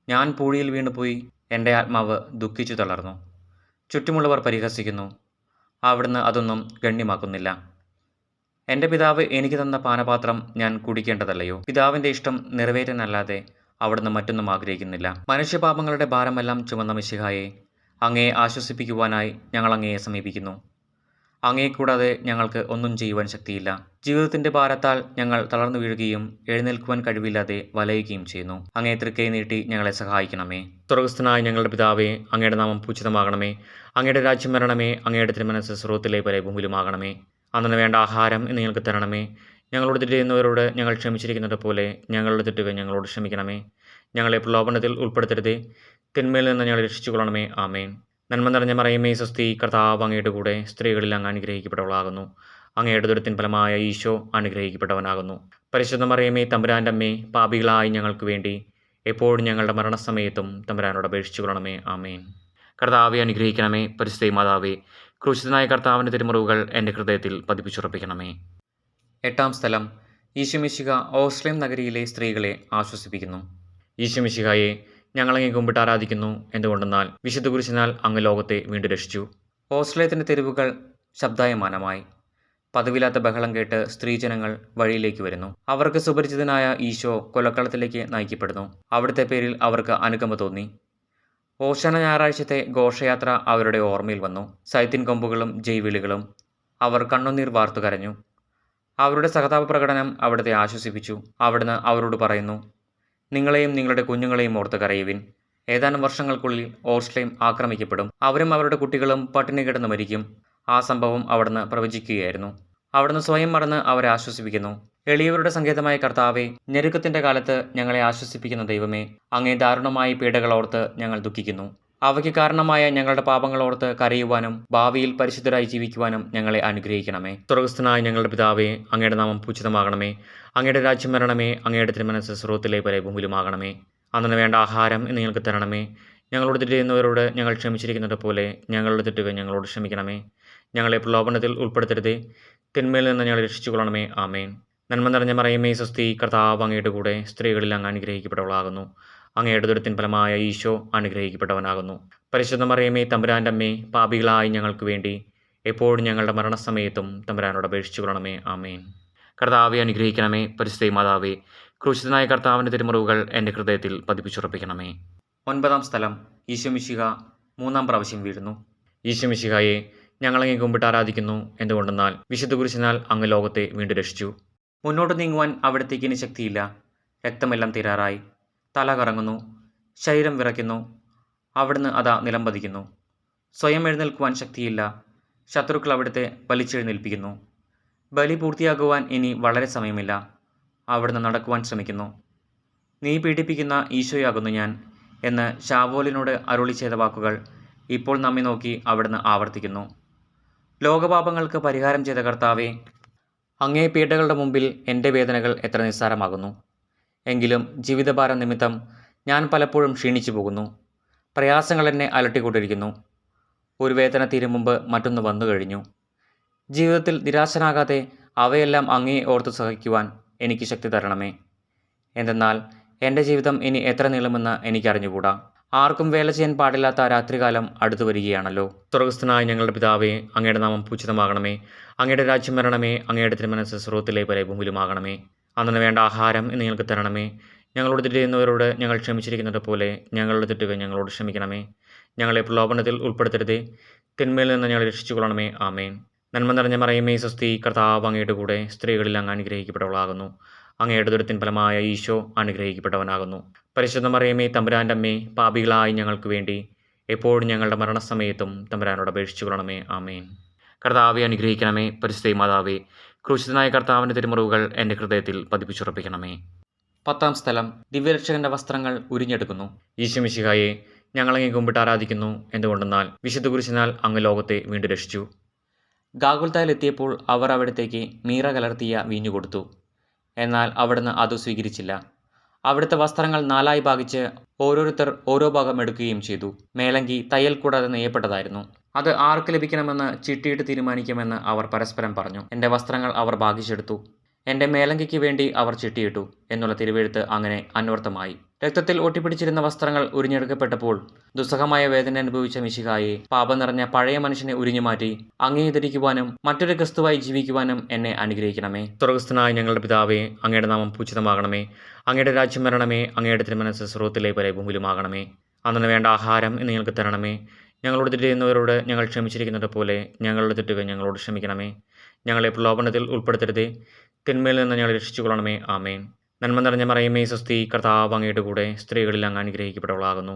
ഞാൻ പൂഴിയിൽ വീണുപോയി. എൻ്റെ ആത്മാവ് ദുഃഖിച്ചു തളർന്നു. ചുറ്റുമുള്ളവർ പരിഹസിക്കുന്നു. അവിടുന്ന് അതൊന്നും ഗണ്യമാക്കുന്നില്ല. എൻ്റെ പിതാവ് എനിക്ക് തന്ന പാനപാത്രം ഞാൻ കുടിക്കേണ്ടതല്ലയോ? പിതാവിൻ്റെ ഇഷ്ടം നിറവേറ്റാനല്ലാതെ അവിടുന്ന് മറ്റൊന്നും ആഗ്രഹിക്കുന്നില്ല. മനുഷ്യപാപങ്ങളുടെ ഭാരമെല്ലാം ചുമന്ന മിശിഹായെ, അങ്ങയെ ആശ്വസിപ്പിക്കുവാനായി ഞങ്ങൾ അങ്ങയെ സമീപിക്കുന്നു. അങ്ങയെ കൂടാതെ ഞങ്ങൾക്ക് ഒന്നും ചെയ്യുവാൻ ശക്തിയില്ല. ജീവിതത്തിൻ്റെ ഭാരത്താൽ ഞങ്ങൾ തളർന്നു വീഴുകയും എഴുന്നേൽക്കുവാൻ കഴിവില്ലാതെ വലയുകയും ചെയ്യുന്നു. അങ്ങയെ തൃക്കൈ നീട്ടി ഞങ്ങളെ സഹായിക്കണമേ. സ്വർഗ്ഗസ്ഥനായ ഞങ്ങളുടെ പിതാവേ, അങ്ങയുടെ നാമം പൂജിതമാകണമേ. അങ്ങയുടെ രാജ്യം വരണമേ. അങ്ങയുടെ തിരുമനസ്സ് സ്വർഗ്ഗത്തിലെ പോലെ ഭൂമിയിലുമാകണമേ. അന്നു വേണ്ട ആഹാരം ഇന്ന് ഞങ്ങൾക്ക് തരണമേ. ഞങ്ങളോട് തെറ്റ് ചെയ്യുന്നവരോട് ഞങ്ങൾ ക്ഷമിച്ചിരിക്കുന്നത് പോലെ ഞങ്ങളുടെ തെറ്റുകൾ ഞങ്ങളോട് ക്ഷമിക്കണമേ. ഞങ്ങളെ പ്രലോഭനത്തിൽ ഉൾപ്പെടുത്തരുതേ, തിന്മയിൽ നിന്ന് ഞങ്ങളെ രക്ഷിച്ചുകൊള്ളണമേ. ആമേൻ. നന്മ നിറഞ്ഞ മറിയമേ, സ്വസ്തി, കർത്താവ് അങ്ങയുടെ കൂടെ സ്ത്രീകളിൽ അങ്ങ് അനുഗ്രഹിക്കപ്പെട്ടവളാകുന്നു. അങ്ങയുടെ ഉദരത്തിൻ ഫലമായ ഈശോ അനുഗ്രഹിക്കപ്പെട്ടവനാകുന്നു. പരിശുദ്ധ മറിയമേ, തമ്പുരാൻ്റെ അമ്മേ, പാപികളായി ഞങ്ങൾക്ക് വേണ്ടി എപ്പോഴും ഞങ്ങളുടെ മരണസമയത്തും തമ്പുരാനോട് അപേക്ഷിച്ചുകൊള്ളണമേ. ആമേൻ. കർത്താവെ അനുഗ്രഹിക്കണമേ. പരിശുദ്ധ മാതാവേ, ക്രൂശിതനായ കർത്താവിൻ്റെ തിരുമുറിവുകൾ എൻ്റെ ഹൃദയത്തിൽ പതിപ്പിച്ചുറപ്പിക്കണമേ. 8-ാം സ്ഥലം, ഈശോ മിശിഹ ഓസ്ലേം നഗരിയിലെ സ്ത്രീകളെ ആശ്വസിപ്പിക്കുന്നു. ഈശോ മിശിഹായെ ഞങ്ങളങ്ങേ കുമ്പിട്ട് ആരാധിക്കുന്നു. എന്തുകൊണ്ടെന്നാൽ വിശുദ്ധ കുരിശിനാൽ അങ്ങ് ലോകത്തെ വീണ്ടും രക്ഷിച്ചു. ഓസ്ലേത്തിൻ്റെ തെരുവുകൾ ശബ്ദായമാനമായി. പതിവില്ലാത്ത ബഹളം കേട്ട് സ്ത്രീജനങ്ങൾ വഴിയിലേക്ക് വരുന്നു. അവർക്ക് സുപരിചിതനായ ഈശോ കൊലക്കളത്തിലേക്ക് നയിക്കപ്പെടുന്നു. അവിടുത്തെ പേരിൽ അവർക്ക് അനുകമ്പ തോന്നി. ഓശാന ഞായറാഴ്ചത്തെ ഘോഷയാത്ര അവരുടെ ഓർമ്മയിൽ വന്നു. സൈത്തിൻ കൊമ്പുകളും ജയ്വിളികളും. അവർ കണ്ണുനീർ വാർത്തു കരഞ്ഞു. അവരുടെ സഹതാപ പ്രകടനം അവിടുത്തെ ആശ്വസിപ്പിച്ചു. അവിടുന്ന് അവരോട് പറയുന്നു, നിങ്ങളെയും നിങ്ങളുടെ കുഞ്ഞുങ്ങളെയും ഓർത്ത് കരയുവിൻ. ഏതാനും വർഷങ്ങൾക്കുള്ളിൽ ഓർസ്ലേം ആക്രമിക്കപ്പെടും. അവരും അവരുടെ കുട്ടികളും പട്ടിണി കിടന്ന് മരിക്കും. ആ സംഭവം അവിടുന്ന് പ്രവചിക്കുകയായിരുന്നു. അവിടുന്ന് സ്വയം മറന്ന് അവരെ ആശ്വസിപ്പിക്കുന്നു. എളിയവരുടെ സങ്കേതമായ കർത്താവെ, ഞെരുക്കത്തിൻ്റെ കാലത്ത് ഞങ്ങളെ ആശ്വസിപ്പിക്കുന്ന ദൈവമേ, അങ്ങേ ദാരുണമായ പീഡകളോർത്ത് ഞങ്ങൾ ദുഃഖിക്കുന്നു. അവയ്ക്ക് കാരണമായ ഞങ്ങളുടെ പാപങ്ങളോർത്ത് കരയുവാനും ഭാവിയിൽ പരിശുദ്ധരായി ജീവിക്കുവാനും ഞങ്ങളെ അനുഗ്രഹിക്കണമേ. സ്വർഗ്ഗസ്ഥനായ ഞങ്ങളുടെ പിതാവേ, അങ്ങയുടെ നാമം പൂജിതമാകണമേ. അങ്ങയുടെ രാജ്യം വരണമേ. അങ്ങയുടെ തിരുമനസ്സ് സ്വർഗ്ഗത്തിലെ പോലെ ഭൂമിയിലുമാകണമേ. അന്നു വേണ്ട ആഹാരം ഇന്ന് ഞങ്ങൾക്ക് തരണമേ. ഞങ്ങളോട് തെറ്റ് ചെയ്യുന്നവരോട് ഞങ്ങൾ ക്ഷമിച്ചിരിക്കുന്നത് പോലെ ഞങ്ങളുടെ തെറ്റുകൾ ഞങ്ങളോട് ക്ഷമിക്കണമേ. ഞങ്ങളെ പ്രലോഭനത്തിൽ ഉൾപ്പെടുത്തരുതേ, തിന്മയിൽ നിന്ന് ഞങ്ങളെ രക്ഷിച്ചുകൊള്ളണമേ. ആമേൻ. നന്മ നിറഞ്ഞ മറിയമേ, സ്വസ്തി, കർത്താവ് അങ്ങയുടെ കൂടെ സ്ത്രീകളിൽ അങ്ങ് അനുഗ്രഹിക്കപ്പെട്ടവളാകുന്നു. അങ്ങയുടെ ഉദരത്തിൻ ഫലമായ ഈശോ അനുഗ്രഹിക്കപ്പെട്ടവനാകുന്നു. പരിശുദ്ധ മറിയമേ, തമ്പുരാൻ്റെ അമ്മേ, പാപികളായി ഞങ്ങൾക്ക് വേണ്ടി എപ്പോഴും ഞങ്ങളുടെ മരണസമയത്തും തമ്പുരാനോട് അപേക്ഷിച്ചുകൊള്ളണമേ. ആമേൻ. കർത്താവെ അനുഗ്രഹിക്കണമേ. പരിശുദ്ധ മാതാവേ, ക്രൂശിതനായ കർത്താവിൻ്റെ തിരുമുറിവുകൾ എൻ്റെ ഹൃദയത്തിൽ പതിപ്പിച്ചുറപ്പിക്കണമേ. 9-ാം സ്ഥലം, ഈശോ മിശിഹ 3-ാം പ്രാവശ്യം വീഴുന്നു. ഈശോ മിശിഹായെ ഞങ്ങളങ്ങേ കുമ്പിട്ട് ആരാധിക്കുന്നു. എന്തുകൊണ്ടെന്നാൽ വിശുദ്ധ കുരിശിനാൽ അങ്ങ് ലോകത്തെ വീണ്ടും രക്ഷിച്ചു. മുന്നോട്ട് നീങ്ങുവാൻ അവിടത്തേക്ക് ഇനി ശക്തിയില്ല. രക്തമെല്ലാം തീരാറായി. തല കറങ്ങുന്നു. ശരീരം വിറയ്ക്കുന്നു. അവിടുന്ന് അതാ നിലംപതിക്കുന്നു. സ്വയം എഴുന്നേൽക്കുവാൻ ശക്തിയില്ല. ശത്രുക്കൾ അവിടുത്തെ വലിച്ചെഴുന്നേൽപ്പിക്കുന്നു. ബലി പൂർത്തിയാകുവാൻ ഇനി വളരെ സമയമില്ല. അവിടുന്ന് നടക്കുവാൻ ശ്രമിക്കുന്നു. നീ പീഡിപ്പിക്കുന്ന ഈശോയാകുന്നു ഞാൻ എന്ന് ശാവോലിനോട് അരുളി ചെയ്ത വാക്കുകൾ ഇപ്പോൾ നമ്മെ നോക്കി അവിടുന്ന് ആവർത്തിക്കുന്നു. ലോകപാപങ്ങൾക്ക് പരിഹാരം ചെയ്ത കർത്താവെ, അങ്ങേ പീഡകളുടെ മുമ്പിൽ എൻ്റെ വേദനകൾ എത്ര നിസ്സാരമാകുന്നു. എങ്കിലും ജീവിതഭാരം നിമിത്തം ഞാൻ പലപ്പോഴും ക്ഷീണിച്ചു പോകുന്നു. പ്രയാസങ്ങൾ എന്നെ അലട്ടിക്കൊണ്ടിരിക്കുന്നു. ഒരു വേദന തീരും മുമ്പ് മറ്റൊന്ന് വന്നു കഴിഞ്ഞു. ജീവിതത്തിൽ നിരാശനാകാതെ അവയെല്ലാം അങ്ങേ ഓർത്ത് സഹിക്കുവാൻ എനിക്ക് ശക്തി തരണമേ. എന്തെന്നാൽ എൻ്റെ ജീവിതം ഇനി എത്ര നീളുമെന്ന് എനിക്കറിഞ്ഞുകൂടാ. ആർക്കും വേല ചെയ്യാൻ പാടില്ലാത്ത രാത്രികാലം അടുത്തു വരികയാണല്ലോ. സ്വർഗ്ഗസ്ഥനായ ഞങ്ങളുടെ പിതാവേ, അങ്ങയുടെ നാമം പൂജിതമാകണമേ. അങ്ങയുടെ രാജ്യം വരണമേ. അങ്ങയുടെ തിരുമനസ്സ് സ്വർഗ്ഗത്തിലെ പോലെ ഭൂമിയിലുമാകണമേ. അന്നു വേണ്ട ആഹാരം ഇന്ന് ഞങ്ങൾക്ക് തരണമേ. ഞങ്ങളോട് തെറ്റ് ചെയ്യുന്നവരോട് ഞങ്ങൾ ക്ഷമിച്ചിരിക്കുന്നത് പോലെ ഞങ്ങളുടെ തെറ്റുകൾ ഞങ്ങളോട് ക്ഷമിക്കണമേ. ഞങ്ങളെ പ്രലോഭനത്തിൽ ഉൾപ്പെടുത്തരുതേ, തിന്മയിൽ നിന്ന് ഞങ്ങളെ രക്ഷിച്ചുകൊള്ളണമേ. ആമേൻ. നന്മ നിറഞ്ഞ മറിയമേ, സ്വസ്തി, കർത്താവ് അങ്ങയുടെ കൂടെ സ്ത്രീകളിൽ അങ്ങ് അനുഗ്രഹിക്കപ്പെട്ടവളാകുന്നു. അങ്ങയുടെ ഉദരത്തിൻ ഫലമായ ഈശോ അനുഗ്രഹിക്കപ്പെട്ടവനാകുന്നു. പരിശുദ്ധ മറിയമേ, തമ്പുരാൻ്റെ അമ്മേ, പാപികളായി ഞങ്ങൾക്ക് വേണ്ടി എപ്പോഴും ഞങ്ങളുടെ മരണസമയത്തും തമ്പുരാനോട് അപേക്ഷിച്ചു കൊള്ളണമേ. ആമേൻ. കർത്താവെ അനുഗ്രഹിക്കണമേ. പരിശുദ്ധ മാതാവേ, ക്രൂശിതനായ കർത്താവിൻ്റെ തിരുമുറിവുകൾ എൻ്റെ ഹൃദയത്തിൽ പതിപ്പിച്ചുറപ്പിക്കണമേ. 10-ാം സ്ഥലം. ദിവ്യരക്ഷകന്റെ വസ്ത്രങ്ങൾ ഉരിഞ്ഞെടുക്കുന്നു. ഈശോ മിശിഹായെ, ഞങ്ങളങ്ങേ കുമ്പിട്ട് ആരാധിക്കുന്നു. എന്തുകൊണ്ടെന്നാൽ വിശുദ്ധ കുരിശിനാൽ അങ്ങ് ലോകത്തെ വീണ്ടും രക്ഷിച്ചു. ഗാഗുൽത്തായിലെത്തിയപ്പോൾ അവർ അവിടത്തേക്ക് മീറ കലർത്തിയ വീഞ്ഞു കൊടുത്തു. എന്നാൽ അവിടുന്ന് അത് സ്വീകരിച്ചില്ല. അവിടുത്തെ വസ്ത്രങ്ങൾ 4 ഭാഗിച്ച് ഓരോരുത്തർ ഓരോ ഭാഗം എടുക്കുകയും ചെയ്തു. മേലങ്കി തയ്യൽ കൂടാതെ നെയ്യപ്പെട്ടതായിരുന്നു. അത് ആർക്ക് ലഭിക്കണമെന്ന് ചിട്ടിയിട്ട് തീരുമാനിക്കുമെന്ന് അവർ പരസ്പരം പറഞ്ഞു. എൻ്റെ വസ്ത്രങ്ങൾ അവർ ഭാഗിച്ചെടുത്തു, എൻ്റെ മേലങ്കിക്ക് വേണ്ടി അവർ ചിട്ടിയിട്ടു എന്നുള്ള തിരുവെഴുത്ത് അങ്ങനെ അന്വർത്ഥമായി. രക്തത്തിൽ ഒട്ടിപ്പിടിച്ചിരുന്ന വസ്ത്രങ്ങൾ ഉരിഞ്ഞെടുക്കപ്പെട്ടപ്പോൾ ദുസ്സഹമായ വേദന അനുഭവിച്ച മിശിഹായെ, പാപം നിറഞ്ഞ പഴയ മനുഷ്യനെ ഉരിഞ്ഞുമാറ്റി അങ്ങേ ധരിക്കുവാനും മറ്റൊരു ക്രിസ്തുവായി ജീവിക്കുവാനും എന്നെ അനുഗ്രഹിക്കണമേ. സ്വർഗ്ഗസ്ഥനായ ഞങ്ങളുടെ പിതാവേ, അങ്ങയുടെ നാമം പൂജിതമാകണമേ. അങ്ങയുടെ രാജ്യം വരണമേ. അങ്ങയുടെ തിരുമനസ്സ് സ്വർഗ്ഗത്തിലെ പോലെ ഭൂമിയിലുമാകണമേ. അന്നു വേണ്ട ആഹാരം ഇന്ന് ഞങ്ങൾക്ക് തരണമേ. ഞങ്ങളോട് തെറ്റ് ചെയ്യുന്നവരോട് ഞങ്ങൾ ക്ഷമിച്ചിരിക്കുന്നത് പോലെ ഞങ്ങളുടെ തെറ്റുകൾ ഞങ്ങളോട് ക്ഷമിക്കണമേ. ഞങ്ങളെ പ്രലോഭനത്തിൽ ഉൾപ്പെടുത്തരുതേ, തിന്മയിൽ നിന്ന് ഞങ്ങളെ രക്ഷിച്ചുകൊള്ളണമേ. ആമേൻ. നന്മ നിറഞ്ഞ മറിയമേ, സ്വസ്തി, കർത്താവ് അങ്ങയുടെ കൂടെ സ്ത്രീകളിൽ അങ്ങ് അനുഗ്രഹിക്കപ്പെട്ടവളാകുന്നു.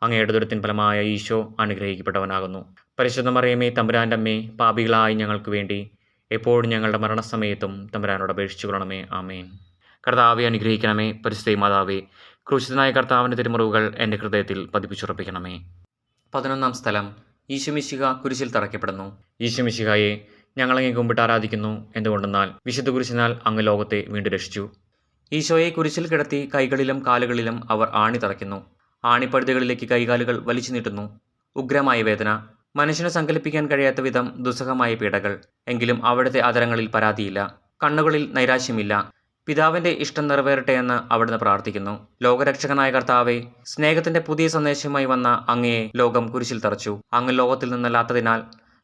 അങ്ങയുടെ ദുരിതത്തിൻ ഫലമായ ഈശോ അനുഗ്രഹിക്കപ്പെട്ടവനാകുന്നു. പരിശുദ്ധ മറിയമേ, തമ്പുരാൻ്റെ അമ്മേ, പാപികളായി ഞങ്ങൾക്ക് വേണ്ടി എപ്പോഴും ഞങ്ങളുടെ മരണസമയത്തും തമ്പുരാനോട് അപേക്ഷിച്ചു കൊള്ളണമേ. ആമേൻ. കർത്താവെ അനുഗ്രഹിക്കണമേ. പരിശുദ്ധ മാതാവേ, ക്രൂശിതനായ കർത്താവിൻ്റെ തിരുമുറിവുകൾ എൻ്റെ ഹൃദയത്തിൽ പതിപ്പിച്ചുറപ്പിക്കണമേ. 11-ാം സ്ഥലം. ഈശോ മിശിഹ കുരിശിൽ തറയ്ക്കപ്പെടുന്നു. ഈശോ മിശിഹായെ, ഞങ്ങളങ്ങേ കുമ്പിട്ട് ആരാധിക്കുന്നു. എന്തുകൊണ്ടെന്നാൽ വിശുദ്ധ കുരിശിനാൽ അങ്ങ് ലോകത്തെ വീണ്ടും രക്ഷിച്ചു. ഈശോയെ കുരിശിൽ കിടത്തി കൈകളിലും കാലുകളിലും അവർ ആണി തറയ്ക്കുന്നു. ആണിപ്പഴുതുകളിലേക്ക് കൈകാലുകൾ വലിച്ചു നീട്ടുന്നു. ഉഗ്രമായ വേദന, മനുഷ്യന് സങ്കല്പിക്കാൻ കഴിയാത്ത വിധം ദുസ്സഹമായ പീഡകൾ. എങ്കിലും അവിടുത്തെ അധരങ്ങളിൽ പരാതിയില്ല, കണ്ണുകളിൽ നൈരാശ്യമില്ല. പിതാവിൻ്റെ ഇഷ്ടം നിറവേറട്ടെ എന്ന് അവിടുന്ന് പ്രാർത്ഥിക്കുന്നു. ലോകരക്ഷകനായ കർത്താവെ, സ്നേഹത്തിന്റെ പുതിയ സന്ദേശവുമായി വന്ന അങ്ങയെ ലോകം കുരിശിൽ തറച്ചു. അങ്ങ് ലോകത്തിൽ നിന്നല്ലാത്തതിനാൽ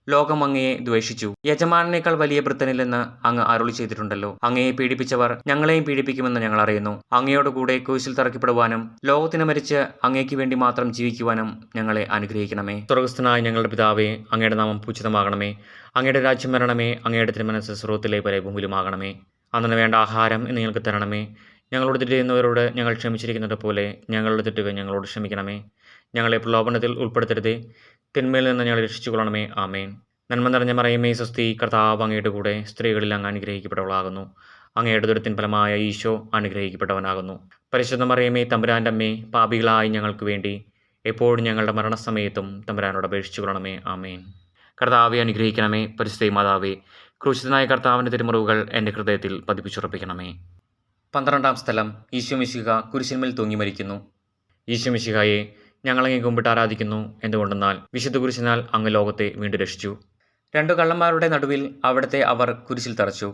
ലോകം അങ്ങയെ ദ്വേഷിച്ചു. യജമാനേക്കാൾ വലിയ ഭൃത്യനില്ലെന്ന് അങ്ങ് അരുളി ചെയ്തിട്ടുണ്ടല്ലോ. അങ്ങയെ പീഡിപ്പിച്ചവർ ഞങ്ങളെയും പീഡിപ്പിക്കുമെന്ന് ഞങ്ങൾ അറിയുന്നു. അങ്ങയോടുകൂടെ കുരിശിൽ തറയ്ക്കപ്പെടുവാനും ലോകത്തിന് മരിച്ച് അങ്ങേക്ക് വേണ്ടി മാത്രം ജീവിക്കുവാനും ഞങ്ങളെ അനുഗ്രഹിക്കണമേ. സ്വർഗ്ഗസ്ഥനായ ഞങ്ങളുടെ പിതാവേ, അങ്ങയുടെ നാമം പൂജിതമാകണമേ. അങ്ങയുടെ രാജ്യം വരണമേ. അങ്ങയുടെ തിരുമനസ്സ് സ്വർഗ്ഗത്തിലെ പോലെ ഭൂമിയിലുമാകണമേ. അന്നു വേണ്ട ആഹാരം ഇന്ന് ഞങ്ങൾക്ക് തരണമേ. ഞങ്ങളോട് തെറ്റ് ചെയ്യുന്നവരോട് ഞങ്ങൾ ക്ഷമിച്ചിരിക്കുന്നത് പോലെ ഞങ്ങളുടെ തെറ്റുകൾ ഞങ്ങളോട് ക്ഷമിക്കണമേ. ഞങ്ങളെ പ്രലോഭനത്തിൽ ഉൾപ്പെടുത്തരുതേ, തിന്മയിൽ നിന്ന് ഞങ്ങളെ രക്ഷിച്ചുകൊള്ളണമേ. ആമേൻ. നന്മ നിറഞ്ഞ മറിയമേ, സ്വസ്തി, കർത്താവ് അങ്ങയുടെ കൂടെ സ്ത്രീകളിൽ അങ്ങ് അനുഗ്രഹിക്കപ്പെട്ടവളാകുന്നു. അങ്ങയുടെ ദുരിതത്തിൻ ഫലമായ ഈശോ അനുഗ്രഹിക്കപ്പെട്ടവനാകുന്നു. പരിശുദ്ധ മറിയമേ, തമ്പുരാൻ്റെ അമ്മേ, പാപികളായി ഞങ്ങൾക്ക് വേണ്ടി എപ്പോഴും ഞങ്ങളുടെ മരണസമയത്തും തമ്പുരാനോട് അപേക്ഷിച്ചു കൊള്ളണമേ. ആമേൻ. കർത്താവെ അനുഗ്രഹിക്കണമേ. പരിശുദ്ധ മാതാവേ, ക്രൂശിതനായ കർത്താവിൻ്റെ തിരുമുറിവുകൾ എൻ്റെ ഹൃദയത്തിൽ പതിപ്പിച്ചുറപ്പിക്കണമേ. 12-ാം സ്ഥലം. ഈശോ മിശിഹ കുരിശിന്മേൽ തൂങ്ങി മരിക്കുന്നു. ഈശോ മിശിഹായെ, ഞങ്ങളങ്ങേ കുമ്പിട്ട് ആരാധിക്കുന്നു. എന്തുകൊണ്ടെന്നാൽ വിശുദ്ധ കുരിശിനാൽ അങ്ങ് ലോകത്തെ വീണ്ടും രക്ഷിച്ചു. 2 കള്ളന്മാരുടെ നടുവിൽ അവിടുത്തെ അവർ കുരിശിൽ തറച്ചു.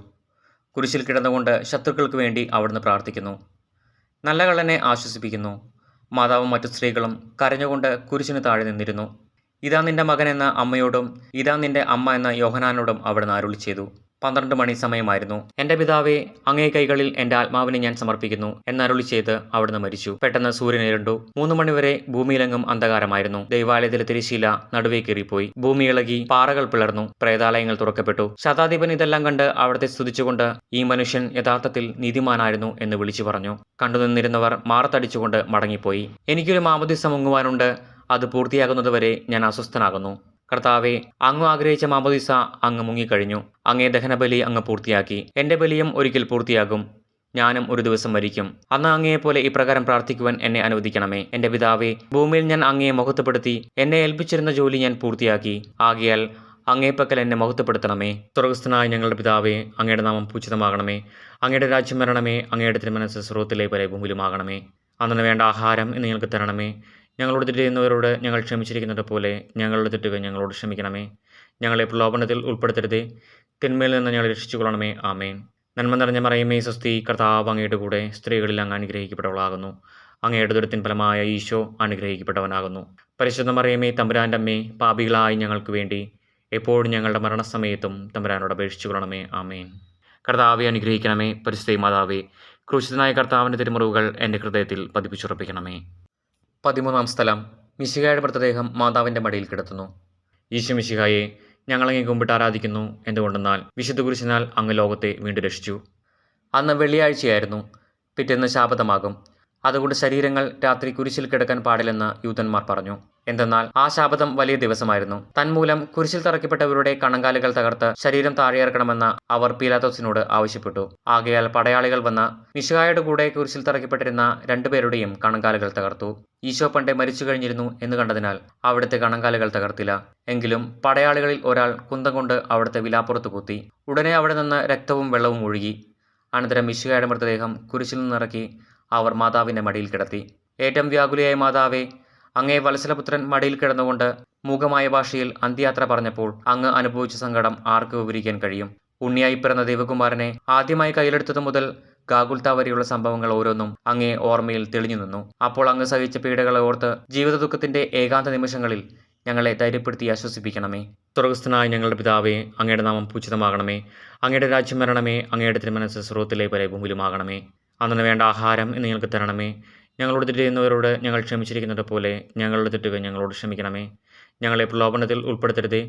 കുരിശിൽ കിടന്നുകൊണ്ട് ശത്രുക്കൾക്ക് വേണ്ടി അവിടുന്ന് പ്രാർത്ഥിക്കുന്നു. നല്ല കള്ളനെ ആശ്വസിപ്പിക്കുന്നു. മാതാവും മറ്റു സ്ത്രീകളും കരഞ്ഞുകൊണ്ട് കുരിശിന് താഴെ നിന്നിരുന്നു. ഇതാ നിന്റെ മകൻ എന്ന അമ്മയോടും ഇതാ നിന്റെ അമ്മ എന്ന യോഹനാനോടും അവിടുന്ന് അരുളി ചെയ്തു. 12 മണി സമയമായിരുന്നു. എൻ്റെ പിതാവേ, അങ്ങേ കൈകളിൽ എൻ്റെ ആത്മാവിനെ ഞാൻ സമർപ്പിക്കുന്നു എന്നരുളി ചെയ്ത് അവിടുന്ന് മരിച്ചു. പെട്ടെന്ന് സൂര്യൻ ഇരുണ്ടു. 3 മണിവരെ ഭൂമിയിലെങ്ങും അന്ധകാരമായിരുന്നു. ദൈവാലയത്തിലെ തിരശ്ശീല നടുവേ കീറിപ്പോയി. ഭൂമി ഇളകി, പാറകൾ പിളർന്നു, പ്രേതാലയങ്ങൾ തുറക്കപ്പെട്ടു. ശതാധിപൻ ഇതെല്ലാം കണ്ട് അവിടുത്തെ സ്തുതിച്ചുകൊണ്ട്, ഈ മനുഷ്യൻ യഥാർത്ഥത്തിൽ നീതിമാനായിരുന്നു എന്ന് വിളിച്ചു പറഞ്ഞു. കണ്ടുനിന്നിരുന്നവർ മാറത്തടിച്ചുകൊണ്ട് മടങ്ങിപ്പോയി. എനിക്കൊരു മാമോദീസ മുങ്ങുവാനുണ്ട്, അത് പൂർത്തിയാകുന്നതുവരെ ഞാൻ അസ്വസ്ഥനാകുന്നു. കർത്താവെ, അങ്ങ് ആഗ്രഹിച്ച മാമോദീസ അങ്ങ് മുങ്ങിക്കഴിഞ്ഞു. അങ്ങേ ദഹനബലി അങ്ങ് പൂർത്തിയാക്കി. എൻ്റെ ബലിയും ഒരിക്കൽ പൂർത്തിയാകും. ഞാനും ഒരു ദിവസം മരിക്കും. അന്ന് അങ്ങയെപ്പോലെ ഇപ്രകാരം പ്രാർത്ഥിക്കുവാൻ എന്നെ അനുവദിക്കണമേ. എൻ്റെ പിതാവേ, ഭൂമിയിൽ ഞാൻ അങ്ങയെ മഹത്വപ്പെടുത്തി എന്നെ ഏൽപ്പിച്ചിരുന്ന ജോലി ഞാൻ പൂർത്തിയാക്കി. ആകയാൽ അങ്ങേപ്പക്കൽ എന്നെ മഹത്വപ്പെടുത്തണമേ. സ്വർഗ്ഗസ്ഥനായ ഞങ്ങളുടെ പിതാവേ, അങ്ങയുടെ നാമം പൂജിതമാകണമേ. അങ്ങയുടെ രാജ്യം വരണമേ. അങ്ങയുടെ തിരുമനസ്സ് സ്വർഗ്ഗത്തിലെ പോലെ ഭൂമിയിലുമാകണമേ. അന്നു വേണ്ട ആഹാരം ഇന്ന് ഞങ്ങൾക്ക് തരണമേ. ഞങ്ങളോട് തെറ്റ് ചെയ്യുന്നവരോട് ഞങ്ങൾ ക്ഷമിച്ചിരിക്കുന്നത് പോലെ ഞങ്ങളുടെ തെറ്റുകൾ ഞങ്ങളോട് ക്ഷമിക്കണമേ. ഞങ്ങളെ പ്രലോഭനത്തിൽ ഉൾപ്പെടുത്തരുതേ, തിന്മയിൽ നിന്ന് ഞങ്ങളെ രക്ഷിച്ചുകൊള്ളണമേ. ആമേൻ. നന്മ നിറഞ്ഞ മറിയമേ, സ്വസ്തി, കർത്താവ് അങ്ങയുടെ കൂടെ സ്ത്രീകളിൽ അങ്ങ് അനുഗ്രഹിക്കപ്പെട്ടവളാകുന്നു. അങ്ങയുടെ ദുരിതത്തിൻ ഫലമായ ഈശോ അനുഗ്രഹിക്കപ്പെട്ടവനാകുന്നു. പരിശുദ്ധ മറിയമേ, തമ്പുരാൻ്റെ അമ്മേ, പാപികളായി ഞങ്ങൾക്ക് വേണ്ടി എപ്പോഴും ഞങ്ങളുടെ മരണസമയത്തും തമ്പുരാനോട് അപേക്ഷിച്ചു കൊള്ളണമേ. ആമേൻ. കർത്താവെ അനുഗ്രഹിക്കണമേ. പരിശുദ്ധ മാതാവേ, ക്രൂശിതനായ കർത്താവിൻ്റെ തിരുമുറിവുകൾ എൻ്റെ ഹൃദയത്തിൽ പതിപ്പിച്ചുറപ്പിക്കണമേ. 13-ാം സ്ഥലം. മിശിഹായുടെ മൃതദേഹം മാതാവിൻ്റെ മടിയിൽ കിടത്തുന്നു. ഈശോ മിശിഹായെ, ഞങ്ങളങ്ങേ കുമ്പിട്ട് ആരാധിക്കുന്നു. എന്തുകൊണ്ടെന്നാൽ വിശുദ്ധ കുരിശിനാൽ അങ്ങ് ലോകത്തെ വീണ്ടും രക്ഷിച്ചു. അന്ന് വെള്ളിയാഴ്ചയായിരുന്നു. പിറ്റേന്ന് ശാബതമാകും. അതുകൊണ്ട് ശരീരങ്ങൾ രാത്രി കുരിശിൽ കിടക്കാൻ പാടില്ലെന്ന് യൂതന്മാർ പറഞ്ഞു. എന്തെന്നാൽ ആ ശാബതം വലിയ ദിവസമായിരുന്നു. തന്മൂലം കുരിശിൽ തറയ്ക്കപ്പെട്ടവരുടെ കണങ്കാലുകൾ തകർത്ത് ശരീരം താഴെയിറക്കണമെന്ന് അവർ പീലാത്തോസിനോട് ആവശ്യപ്പെട്ടു. ആകയാൽ പടയാളികൾ വന്ന് മിശിഹായുടെ കൂടെ കുരിശിൽ തറയ്ക്കപ്പെട്ടിരുന്ന രണ്ടുപേരുടെയും കണങ്കാലുകൾ തകർത്തു. ഈശോ പണ്ടേ മരിച്ചു കഴിഞ്ഞിരുന്നു എന്ന് കണ്ടതിനാൽ അവിടുത്തെ കണങ്കാലുകൾ തകർത്തില്ല. എങ്കിലും പടയാളികളിൽ ഒരാൾ കുന്തം കൊണ്ട് അവിടുത്തെ വിലാപ്പുറത്ത് കുത്തി. ഉടനെ അവിടെ നിന്ന് രക്തവും വെള്ളവും ഒഴുകി. അനന്തരം മിശിഹായുടെ മൃതദേഹം കുരിശിൽ നിന്നിറക്കി അവർ മാതാവിന്റെ മടിയിൽ കിടത്തി. ഏറ്റവും വ്യാകുലയായ മാതാവേ, അങ്ങേ വത്സലപുത്രൻ മടിയിൽ കിടന്നുകൊണ്ട് മൂകമായ ഭാഷയിൽ അന്ത്യയാത്ര പറഞ്ഞപ്പോൾ അങ്ങ് അനുഭവിച്ച സങ്കടം ആർക്ക് വിവരിക്കാൻ കഴിയും? ഉണ്ണിയായി പിറന്ന ദൈവകുമാരനെ ആദ്യമായി കയ്യിലെടുത്തതു മുതൽ ഗാഗുൽത്ത വരെയുള്ള സംഭവങ്ങൾ ഓരോന്നും അങ്ങേ ഓർമ്മയിൽ തെളിഞ്ഞു നിന്നു. അപ്പോൾ അങ്ങ് സഹിച്ച പീഡകളെ ഓർത്ത് ജീവിത ദുഃഖത്തിന്റെ ഏകാന്ത നിമിഷങ്ങളിൽ ഞങ്ങളെ ധൈര്യപ്പെടുത്തി ആശ്വസിപ്പിക്കണമേ. സ്വർഗസ്ഥനായ ഞങ്ങളുടെ പിതാവേ, അങ്ങയുടെ നാമം പൂജിതമാകണമേ. അങ്ങയുടെ രാജ്യം വരണമേ. അങ്ങയുടെ തിരുമനസ്സ് സ്രോതത്തിലെ പോലെ ഭൂമിയിലുമാകണമേ. അന്നു വേണ്ട ആഹാരം ഇന്ന് ഞങ്ങൾക്ക് തരണമേ. ഞങ്ങളോട് തെറ്റ് ചെയ്യുന്നവരോട് ഞങ്ങൾ ക്ഷമിച്ചിരിക്കുന്നത് പോലെ ഞങ്ങളുടെ തെറ്റുകൾ ഞങ്ങളോട് ക്ഷമിക്കണമേ. ഞങ്ങളെ പ്രലോഭനത്തിൽ ഉൾപ്പെടുത്തരുതേ,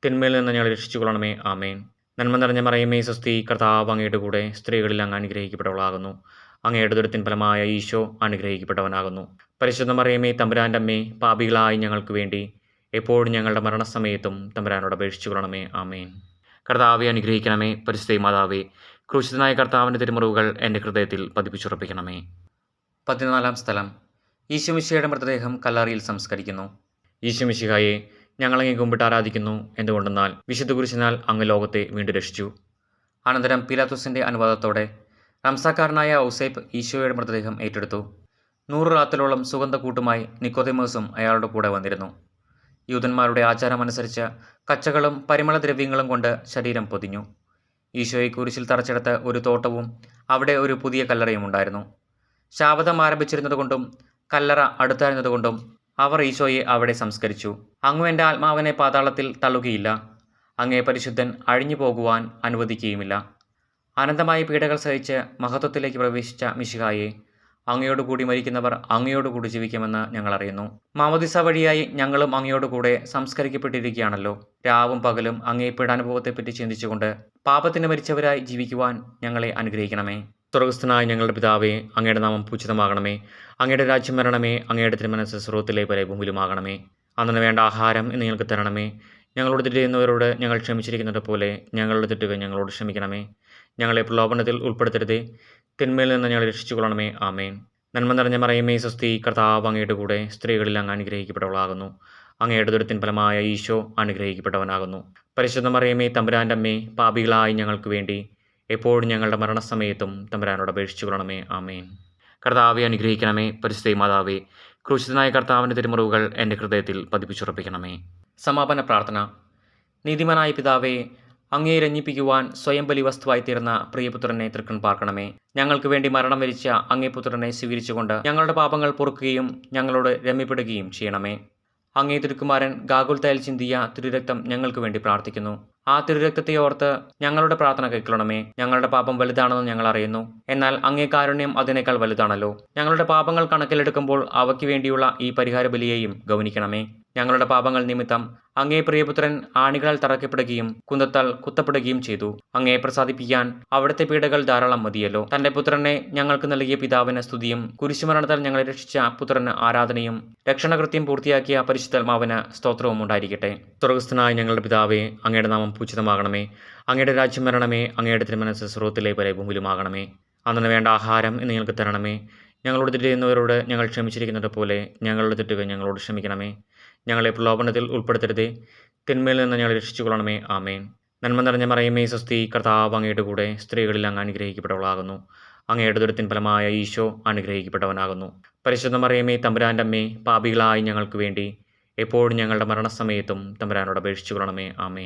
തിന്മയിൽ നിന്ന് ഞങ്ങളെ രക്ഷിച്ചുകൊള്ളണമേ. ആമേൻ. നന്മ നിറഞ്ഞ മറിയമേ, സ്വസ്തി, കർത്താവ് അങ്ങയുടെ കൂടെ സ്ത്രീകളിൽ അങ്ങ് അനുഗ്രഹിക്കപ്പെട്ടവളാകുന്നു. അങ്ങയുടെ ദുരിതത്തിൻ ഫലമായ ഈശോ അനുഗ്രഹിക്കപ്പെട്ടവനാകുന്നു. പരിശുദ്ധ മറിയമേ, തമ്പുരാൻ്റെ അമ്മേ, പാപികളായി ഞങ്ങൾക്ക് വേണ്ടി എപ്പോഴും ഞങ്ങളുടെ മരണസമയത്തും തമ്പുരാനോട് അപേക്ഷിച്ചുകൊള്ളണമേ. ആമേൻ. കർത്താവെ അനുഗ്രഹിക്കണമേ. പരിശുദ്ധ മാതാവേ, ക്രൂശിതനായ കർത്താവിൻ്റെ തിരുമുറിവുകൾ എൻ്റെ ഹൃദയത്തിൽ പതിപ്പിച്ചുറപ്പിക്കണമേ. 14 സ്ഥലം. ഈശോമിശിഹായുടെ മൃതദേഹം കല്ലറയിൽ സംസ്കരിക്കുന്നു. ഈശോമിശിഹായെ ഞങ്ങളങ്ങേ കുമ്പിട്ട് ആരാധിക്കുന്നു. എന്തുകൊണ്ടെന്നാൽ വിശുദ്ധ കുരിശിനാൽ അങ്ങ് ലോകത്തെ വീണ്ടും രക്ഷിച്ചു. അനന്തരം പീലാത്തോസിൻ്റെ അനുവാദത്തോടെ റംസാക്കാരനായ ഔസേപ്പ് ഈശോയുടെ മൃതദേഹം ഏറ്റെടുത്തു. 100 റാത്തലോളം സുഗന്ധക്കൂട്ടുമായി നിക്കോദെമോസും അയാളുടെ കൂടെ വന്നിരുന്നു. യൂതന്മാരുടെ ആചാരമനുസരിച്ച് കച്ചകളും പരിമളദ്രവ്യങ്ങളും കൊണ്ട് ശരീരം പൊതിഞ്ഞു. ഈശോയെ കുരിശിൽ തറച്ചെടുത്ത ഒരു തോട്ടവും അവിടെ ഒരു പുതിയ കല്ലറയും ഉണ്ടായിരുന്നു. ശാബതം ആരംഭിച്ചിരുന്നതുകൊണ്ടും കല്ലറ അടുത്തായിരുന്നതുകൊണ്ടും അവർ ഈശോയെ അവിടെ സംസ്കരിച്ചു. അങ്ങ് എൻ്റെ ആത്മാവിനെ പാതാളത്തിൽ തള്ളുകയില്ല. അങ്ങേ പരിശുദ്ധൻ അഴിഞ്ഞു പോകുവാൻ അനുവദിക്കുകയുമില്ല. അനന്തമായ പീഡകൾ സഹിച്ച് മഹത്വത്തിലേക്ക് പ്രവേശിച്ച മിശിഹായെ, അങ്ങയോടുകൂടി മരിക്കുന്നവർ അങ്ങയോടുകൂടി ജീവിക്കുമെന്ന് ഞങ്ങൾ അറിയുന്നു. മാമോദിസ വഴിയായി ഞങ്ങളും അങ്ങയോടുകൂടെ സംസ്കരിക്കപ്പെട്ടിരിക്കുകയാണല്ലോ. രാവും പകലും അങ്ങേ പീഡാനുഭവത്തെപ്പറ്റി ചിന്തിച്ചുകൊണ്ട് പാപത്തിന് മരിച്ചവരായി ജീവിക്കുവാൻ ഞങ്ങളെ അനുഗ്രഹിക്കണമേ. സ്വർഗസ്ഥനായ ഞങ്ങളുടെ പിതാവേ, അങ്ങയുടെ നാമം പൂജിതമാകണമേ. അങ്ങയുടെ രാജ്യം വരണമേ. അങ്ങയുടെ തിരുമനസ്സ് സ്രോതത്തിലെ പോലെ ഭൂമിയിലുമാകണമേ. അന്നു വേണ്ട ആഹാരം ഇന്ന് ഞങ്ങൾക്ക് തരണമേ. ഞങ്ങളോട് തെറ്റ് ചെയ്യുന്നവരോട് ഞങ്ങൾ ക്ഷമിച്ചിരിക്കുന്നത് പോലെ ഞങ്ങളുടെ തെറ്റുകൾ ഞങ്ങളോട് ക്ഷമിക്കണമേ. ഞങ്ങളെ പ്രലോഭനത്തിൽ ഉൾപ്പെടുത്തരുതേ, തിന്മയിൽ നിന്ന് ഞങ്ങളെ രക്ഷിച്ചുകൊള്ളണമേ. ആമേൻ. നന്മ നിറഞ്ഞ മറിയമേ, സ്വസ്തി, കർത്താവ് അങ്ങയുടെ കൂടെ സ്ത്രീകളിൽ അങ്ങ് അനുഗ്രഹിക്കപ്പെട്ടവളാകുന്നു. അങ്ങയുടെ ദുരിതത്തിൻ ഫലമായ ഈശോ അനുഗ്രഹിക്കപ്പെട്ടവനാകുന്നു. പരിശുദ്ധ മറിയമേ, തമ്പുരാൻ്റെ അമ്മേ, പാപികളായി ഞങ്ങൾക്ക് വേണ്ടി എപ്പോഴും ഞങ്ങളുടെ മരണസമയത്തും തമ്പുരാനോട് അപേക്ഷിച്ചുകൊള്ളണമേ. ആമേൻ. കർത്താവെ അനുഗ്രഹിക്കണമേ. പരിശുദ്ധ മാതാവേ, ക്രൂശിതനായ കർത്താവിൻ്റെ തിരുമുറിവുകൾ എൻ്റെ ഹൃദയത്തിൽ പതിപ്പിച്ചുറപ്പിക്കണമേ. സമാപന പ്രാർത്ഥന. നീതിമാനായ പിതാവേ, അങ്ങയെ രഞ്ജിപ്പിക്കുവാൻ സ്വയം ബലി വസ്തുവായി തീർന്ന പ്രിയപുത്രനെ തൃക്കൺ പാർക്കണമേ. ഞങ്ങൾക്ക് വേണ്ടി മരണം വരിച്ച അങ്ങേ പുത്രനെ സ്വീകരിച്ചുകൊണ്ട് ഞങ്ങളുടെ പാപങ്ങൾ പൊറുക്കുകയും ഞങ്ങളോട് രമ്യപ്പെടുകയും ചെയ്യണമേ. അങ്ങേ തിരുക്കുമാരൻ ഗാഗുൽത്തയിൽ ചിന്തിയ തിരുരക്തം ഞങ്ങൾക്ക് വേണ്ടി പ്രാർത്ഥിക്കുന്നു. ആ തിരുരക്തത്തെ ഓർത്ത് ഞങ്ങളുടെ പ്രാർത്ഥന കൈക്കൊള്ളണമേ. ഞങ്ങളുടെ പാപം വലുതാണെന്ന് ഞങ്ങൾ അറിയുന്നു. എന്നാൽ അങ്ങേ കാരുണ്യം അതിനേക്കാൾ വലുതാണല്ലോ. ഞങ്ങളുടെ പാപങ്ങൾ കണക്കിലെടുക്കുമ്പോൾ അവയ്ക്ക് വേണ്ടിയുള്ള ഈ പരിഹാര ബലിയെയും ഗൗനിക്കണമേ. ഞങ്ങളുടെ പാപങ്ങൾ നിമിത്തം അങ്ങേ പ്രിയപുത്രൻ ആണികളാൽ തറയ്ക്കപ്പെടുകയും കുന്തത്താൽ കുത്തപ്പെടുകയും ചെയ്തു. അങ്ങേ പ്രസാദിപ്പിക്കാൻ അവിടുത്തെ പീഡകൾ ധാരാളം മതിയല്ലോ. തന്റെ പുത്രനെ ഞങ്ങൾക്ക് നൽകിയ പിതാവിന് സ്തുതിയും കുരിശുമരണത്താൽ ഞങ്ങളെ രക്ഷിച്ച പുത്രന് ആരാധനയും രക്ഷണകൃത്യം പൂർത്തിയാക്കിയ പരിശുദ്ധാത്മാവിന് സ്തോത്രവും ഉണ്ടായിരിക്കട്ടെ. സ്വർഗസ്ഥനായ ഞങ്ങളുടെ പിതാവേ, അങ്ങയുടെ നാമം പൂജിതമാകണമേ. അങ്ങയുടെ രാജ്യം വരണമേ. അങ്ങയുടെ തിരുമനസ്സ് സ്രോതത്തിലെ പോലെ ഭൂമിയിലുമാകണമേ. അന്നു വേണ്ട ആഹാരം ഇന്ന് ഞങ്ങൾക്ക് തരണമേ. ഞങ്ങളോട് തെറ്റ് ചെയ്യുന്നവരോട് ഞങ്ങൾ ക്ഷമിച്ചിരിക്കുന്നത് പോലെ ഞങ്ങളുടെ തെറ്റുകൾ ഞങ്ങളോട് ക്ഷമിക്കണമേ. ഞങ്ങളെ പ്രലോഭനത്തിൽ ഉൾപ്പെടുത്തരുതേ, തിന്മയിൽ നിന്ന് ഞങ്ങളെ രക്ഷിച്ചുകൊള്ളണമേ. ആമേൻ. നന്മ നിറഞ്ഞ മറിയമേ, സ്വസ്തി, കർത്താവ് അങ്ങയുടെ കൂടെ സ്ത്രീകളിൽ അങ്ങ് അനുഗ്രഹിക്കപ്പെട്ടവളാകുന്നു. അങ്ങയുടെ ദുരിതത്തിൻ ഫലമായ ഈശോ അനുഗ്രഹിക്കപ്പെട്ടവനാകുന്നു. പരിശുദ്ധ മറിയമേ, തമ്പുരാൻ്റെ അമ്മേ, പാപികളായി ഞങ്ങൾക്ക് വേണ്ടി എപ്പോഴും ഞങ്ങളുടെ മരണസമയത്തും തമ്പുരാനോട് അപേക്ഷിച്ചുകൊള്ളണമേ. ആമേൻ.